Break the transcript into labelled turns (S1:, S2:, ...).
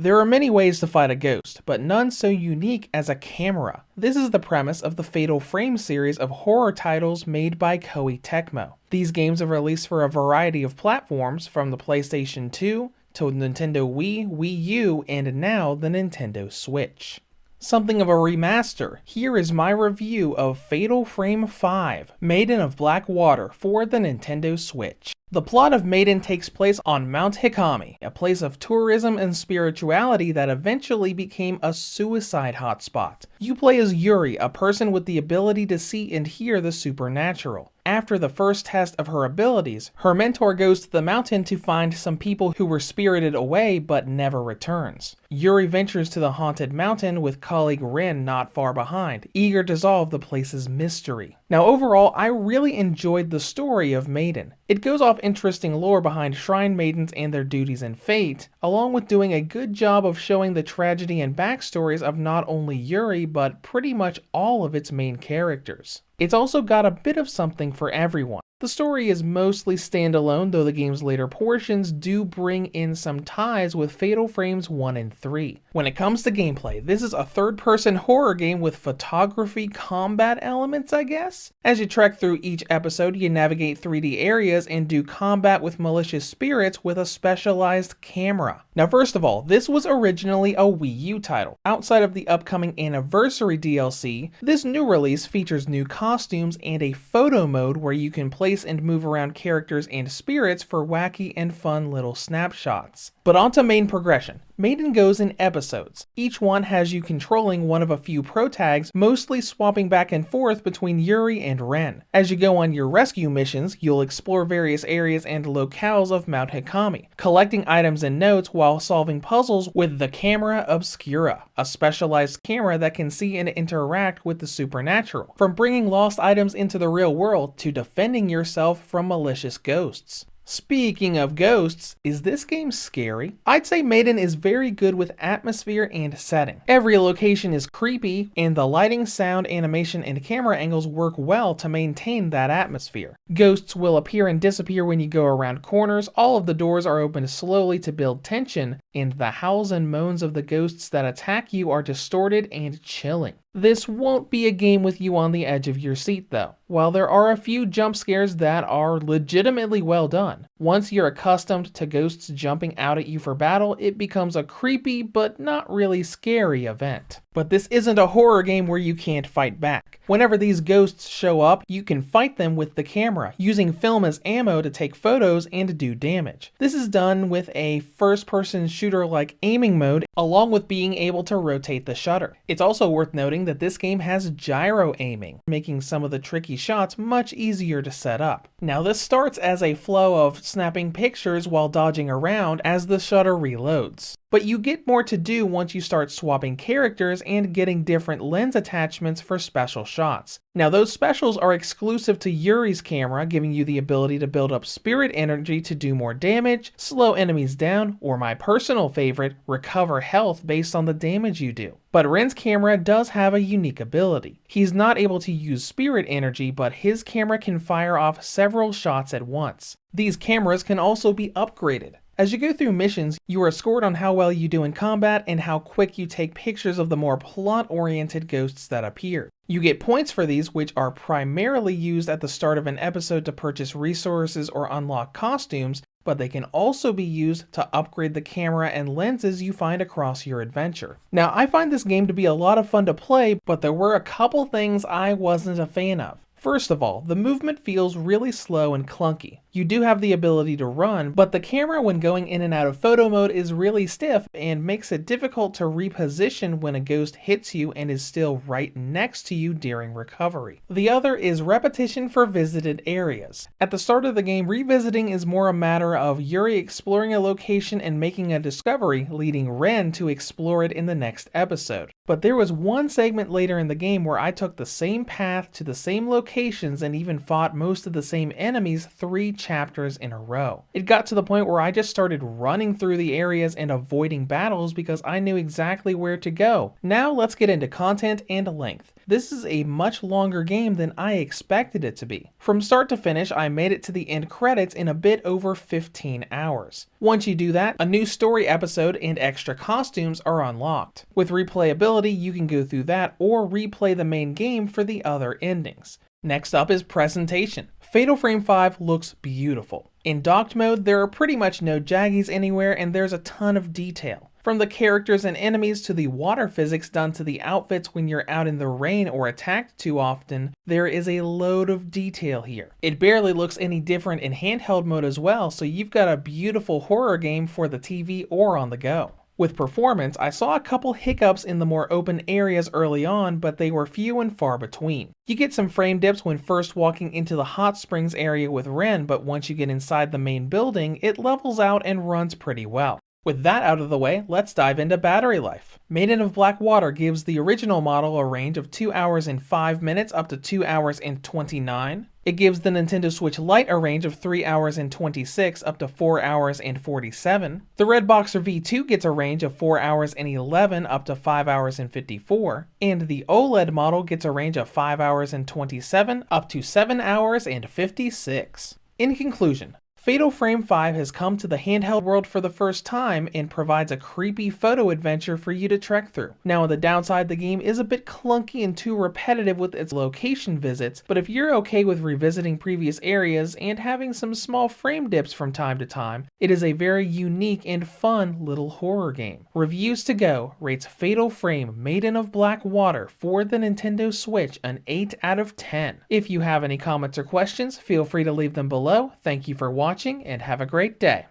S1: There are many ways to fight a ghost, but none so unique as a camera. This is the premise of the Fatal Frame series of horror titles made by Koei Tecmo. These games have released for a variety of platforms, from the PlayStation 2 to Nintendo Wii, Wii U, and now the Nintendo Switch. Something of a remaster, here is my review of Fatal Frame 5, Maiden of Black Water for the Nintendo Switch. The plot of Maiden takes place on Mount Hikami, a place of tourism and spirituality that eventually became a suicide hotspot. You play as Yuri, a person with the ability to see and hear the supernatural. After the first test of her abilities, her mentor goes to the mountain to find some people who were spirited away but never returns. Yuri ventures to the haunted mountain with colleague Rin not far behind, eager to solve the place's mystery. Now overall, I really enjoyed the story of Maiden. It goes off interesting lore behind shrine maidens and their duties and fate, along with doing a good job of showing the tragedy and backstories of not only Yuri, but pretty much all of its main characters. It's also got a bit of something for everyone. The story is mostly standalone, though the game's later portions do bring in some ties with Fatal Frames 1 and 3. When it comes to gameplay, this is a third-person horror game with photography combat elements, I guess? As you trek through each episode, you navigate 3D areas and do combat with malicious spirits with a specialized camera. Now first of all, this was originally a Wii U title. Outside of the upcoming Anniversary DLC, this new release features new costumes and a photo mode where you can place and move around characters and spirits for wacky and fun little snapshots. But onto main progression. Maiden goes in episodes. Each one has you controlling one of a few protags, mostly swapping back and forth between Yuri and Ren. As you go on your rescue missions, you'll explore various areas and locales of Mount Hikami, collecting items and notes while solving puzzles with the Camera Obscura, a specialized camera that can see and interact with the supernatural, from bringing lost items into the real world to defending yourself from malicious ghosts. Speaking of ghosts, is this game scary? I'd say Maiden is very good with atmosphere and setting. Every location is creepy, and the lighting, sound, animation, and camera angles work well to maintain that atmosphere. Ghosts will appear and disappear when you go around corners, all of the doors are opened slowly to build tension, and the howls and moans of the ghosts that attack you are distorted and chilling. This won't be a game with you on the edge of your seat though. While there are a few jump scares that are legitimately well done, once you're accustomed to ghosts jumping out at you for battle, it becomes a creepy but not really scary event. But this isn't a horror game where you can't fight back. Whenever these ghosts show up, you can fight them with the camera, using film as ammo to take photos and do damage. This is done with a first-person shooter-like aiming mode, along with being able to rotate the shutter. It's also worth noting that this game has gyro aiming, making some of the tricky shots much easier to set up. Now this starts as a flow of snapping pictures while dodging around as the shutter reloads. But you get more to do once you start swapping characters and getting different lens attachments for special shots. Now those specials are exclusive to Yuri's camera, giving you the ability to build up spirit energy to do more damage, slow enemies down, or my personal favorite, recover health based on the damage you do. But Ren's camera does have a unique ability. He's not able to use spirit energy, but his camera can fire off several shots at once. These cameras can also be upgraded. As you go through missions, you are scored on how well you do in combat and how quick you take pictures of the more plot-oriented ghosts that appear. You get points for these, which are primarily used at the start of an episode to purchase resources or unlock costumes, but they can also be used to upgrade the camera and lenses you find across your adventure. Now, I find this game to be a lot of fun to play, but there were a couple things I wasn't a fan of. First of all, the movement feels really slow and clunky. You do have the ability to run, but the camera when going in and out of photo mode is really stiff and makes it difficult to reposition when a ghost hits you and is still right next to you during recovery. The other is repetition for visited areas. At the start of the game, revisiting is more a matter of Yuri exploring a location and making a discovery, leading Ren to explore it in the next episode. But there was one segment later in the game where I took the same path to the same locations and even fought most of the same enemies 3 chapters in a row. It got to the point where I just started running through the areas and avoiding battles because I knew exactly where to go. Now let's get into content and length. This is a much longer game than I expected it to be. From start to finish, I made it to the end credits in a bit over 15 hours. Once you do that, a new story episode and extra costumes are unlocked. With replayability, you can go through that or replay the main game for the other endings. Next up is presentation. Fatal Frame 5 looks beautiful. In docked mode, there are pretty much no jaggies anywhere and there's a ton of detail. From the characters and enemies to the water physics done to the outfits when you're out in the rain or attacked too often, there is a load of detail here. It barely looks any different in handheld mode as well, so you've got a beautiful horror game for the TV or on the go. With performance, I saw a couple hiccups in the more open areas early on, but they were few and far between. You get some frame dips when first walking into the hot springs area with Ren, but once you get inside the main building, it levels out and runs pretty well. With that out of the way, let's dive into battery life. Maiden of Black Water gives the original model a range of 2 hours and 5 minutes up to 2 hours and 29. It gives the Nintendo Switch Lite a range of 3 hours and 26 up to 4 hours and 47. The Red Boxer V2 gets a range of 4 hours and 11 up to 5 hours and 54. And the OLED model gets a range of 5 hours and 27 up to 7 hours and 56. In conclusion, Fatal Frame 5 has come to the handheld world for the first time and provides a creepy photo adventure for you to trek through. Now on the downside, the game is a bit clunky and too repetitive with its location visits, but if you're okay with revisiting previous areas and having some small frame dips from time to time, it is a very unique and fun little horror game. Reviews to Go rates Fatal Frame Maiden of Black Water for the Nintendo Switch an 8 out of 10. If you have any comments or questions, feel free to leave them below. Thank you for watching and have a great day.